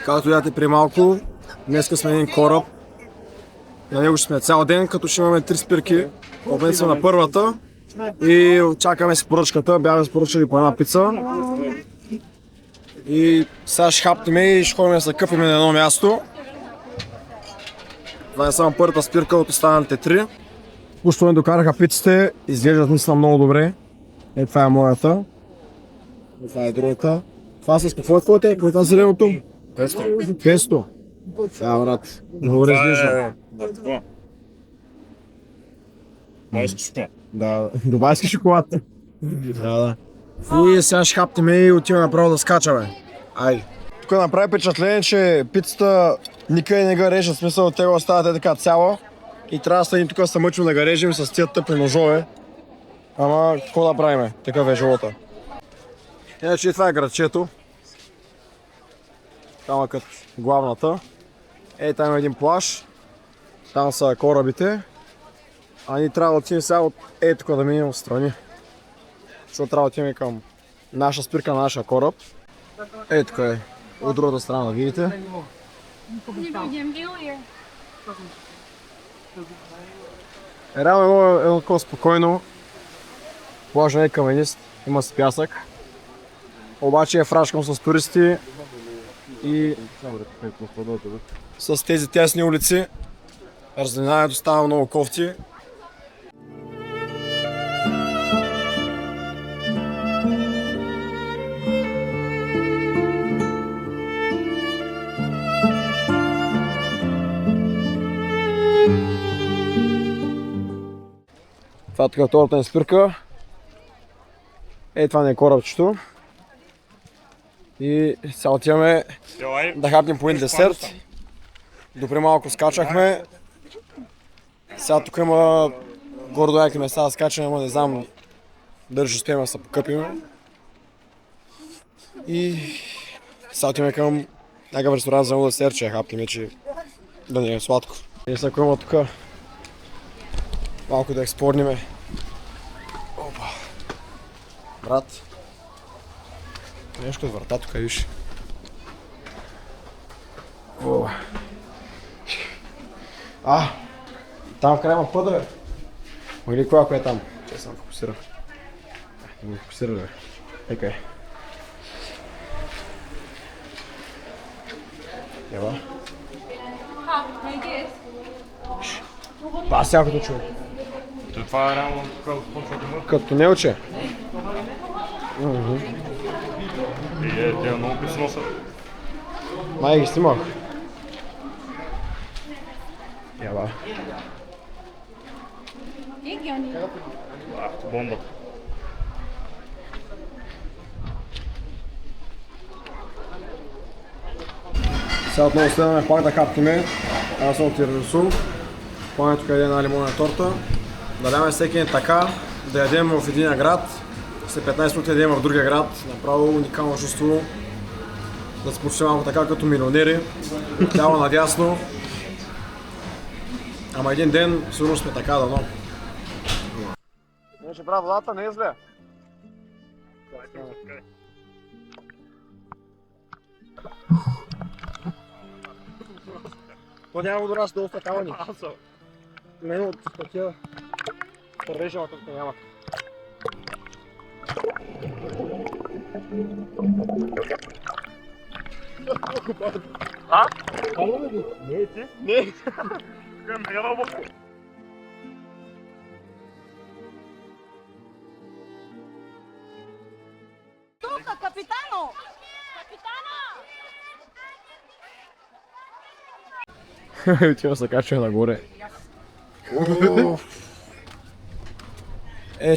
Както видяхте при малко, днеска сме един кораб. На него ще сме цял ден, като ще имаме 3 спирки. Опитаме сме на първата и чакаме си поръчката. Бяхме поръчали по една пица. И сега ще хапнем и ще ходим да се къпим на едно място. Това е само първата спирка от останалите 3. Току-що ни докараха пиците, изглеждат наистина много добре. Това е моята. Това е другата. Това с какво е те? Какво е това зеленото? Песто. Да, брат. Много изглежда. Дубайски шоколад. Да, дубайски шоколад. Да. И сега ще хапнем и отиваме направо да скачаме. Айде. Тук направи впечатление, че пицата никъде не ga режат, в смисъл те го остават така цяла. И трябва да станем тук да се мъчим да го режем с тия тъпи ножове. Ама, какво да правиме? Такъв е живота. Иначе това е градчето. Там е като главната. Там е един плаж. Там са корабите. А ние трябва да отидем сега от тук да минем отстрани. Защото трябва да отидем към наша спирка на нашия кораб. Тук е. От другата страна да видите. Реално е едно такова спокойно. Плажа не е каменист, има си пясък. Обаче е фрашкам с туристи и с тези тесни улици разминаването става много кофти. Това е така втората ни спирка. Това не е корабчето. И сега отиваме да хапнем по един десерт. Допреди малко скачахме. Сега тук има гордо яки места да скачаме, но не знам дали ще успеем да се покъпим. И сега отиваме към някакъв ресторант за десерт, че хапнем, че да не е сладко. И сега има тук малко да експорниме. Опа. Брат. Нещо от врата тук, виж. Там в края има пъда, бе. Или коя, кое е там? Че съм фокусирал. Не ми фокусирал, бе. Ека е. Ева. Сега като човек. Това е реално почва да мърка. Като не уче. Те много писано са. Май ги снимах. Ева. Бомба. Сега отново следваме пак да хапнеме. Аз съм от тиражесу. Пълне тук е една лимонна торта. Да даме всеки един така, да ядем в един град. След 15 минути ядем в другия град. Направо уникално чувство. Да се почувстваме малко така като милионери. Тяло надясно. Ама един ден сигурно сме така дано. Не ще брат, водата не е зле. То няма водора с доста кавани. Мен от такива първежава тук няма. Не е ти? Не. Тук е мега дълбоко. Тука, капитано! Капитано! Отива се качва нагоре.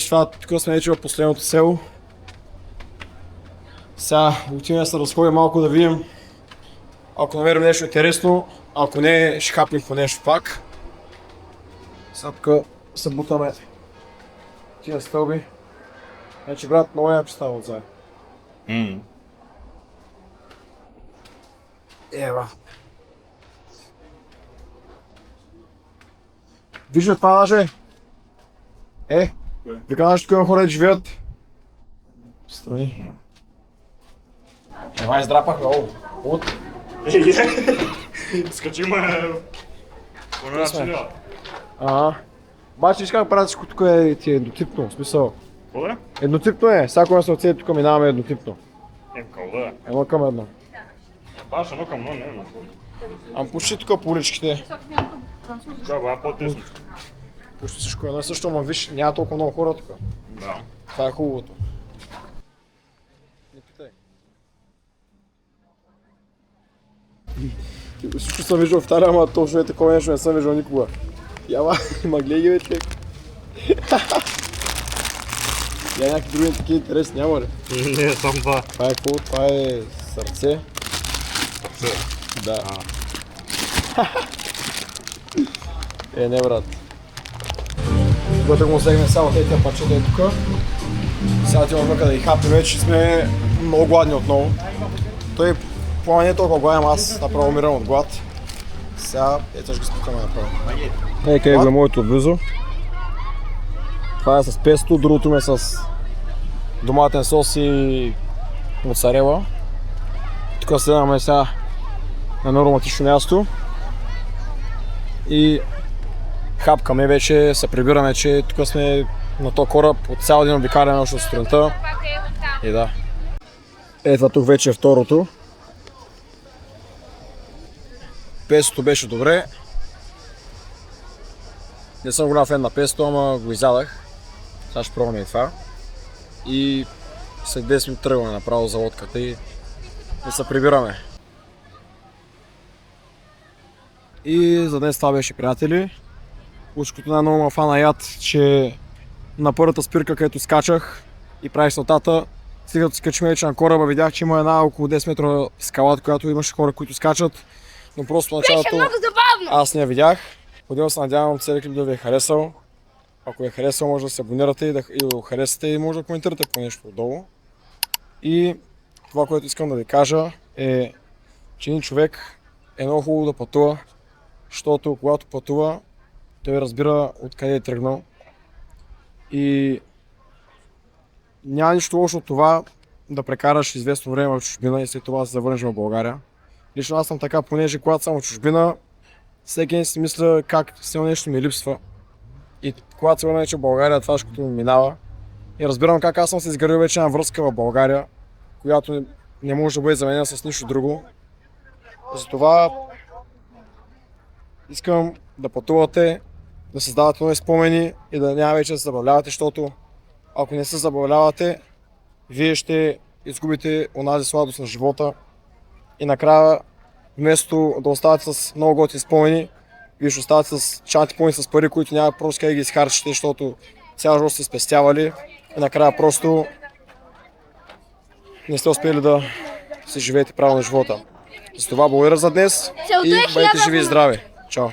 Това тук сме вече в последното село. Сега отиваме да се разходим малко да видим. Ако намерим нещо интересно, ако не, ще хапнем по нещо пак. Сега тук се бутаме тия стълби. Значи брат, много яко става отзад. Ева. Вижда това даже? Вика наши тук хора да живеят. Стой. Ева издрапах много. От. Скачи ме... Поне начинила. Ага. Обаче виж как правят всичко тук е ти е еднотипно, в смисъл. Какво да? Еднотипно е, всяко едно сърце тук минаваме еднотипно. Кал да. Едно към едно. Баш едно към едно, не е. Ама почти тук по уличките. Да, ба, по-тесно. Почти всичко е едно и също, ама виж, няма толкова много хора тук. Да. Това е хубавото. Не питай. Всичко съм виждал в Италия, ама точно е такова нещо не съм виждал никога. Ява, ма гледай ги бе, човек. Я някакви други такива интересни няма ли? Не, само това. Това е какво? Това е сърце. Да. Не брат. Когато го сегнем само тези парчета е тук. Сега отиваме вънка да ги хапим, вече сме много гладни отново. Той плана не е толкова гладен, аз направо умирам от глад. Сега ето ще ги спукаме направо. Ей, къде е моето близо. Това е с песто, другото ми е с доматен сос и моцарела. Тук седаме сега на едно романтично място. И хапкаме вече, се прибираме, че тук сме на този кораб от цял ден обикаляме още от сутринта. И да. Ето тук вече е второто. Пестото беше добре. Не съм голям фен на песто, ама го изядах. Сега ще пробваме и това. И след 10 минути тръгваме направо за лодката и се прибираме. И за днес това беше, приятели. Учкото най-много ма фана яд, че на първата спирка, където скачах и правих салтата, сега като скачим вече на кораба, видях, че има една около 10 метра скала, която имаше хора, които скачат. Но просто в началото аз не я видях. Отделно се надявам целият клип да ви е харесал. Ако е харесал, може да се абонирате и да го харесате и може да коментирате по нещо отдолу. И това, което искам да ви кажа е, че един човек е много хубаво да пътува, защото когато пътува, той разбира откъде е тръгнал. И няма нищо лошо от това да прекараш известно време в чужбина и след това да се завърнеш в България. Лично аз съм така, понеже когато съм в чужбина, всеки ден си мисля как все нещо ми липсва. И когато се върна вече в България, това ще ми минава. И разбирам как аз съм се изградил вече една връзка в България, която не може да бъде заменена с нищо друго. Затова искам да пътувате, да създавате нови спомени и да няма вече да се забавлявате, защото ако не се забавлявате, вие ще изгубите онази сладост на живота и накрая вместо да оставате с много готини спомени, вие ще оставате с чанти пълни с пари, които няма просто как да ги изхарчите, защото цял живот сте спестявали и накрая просто не сте успели да си живеете правилно живота. За това благодаря за днес и бъдете живи и здрави. Чао!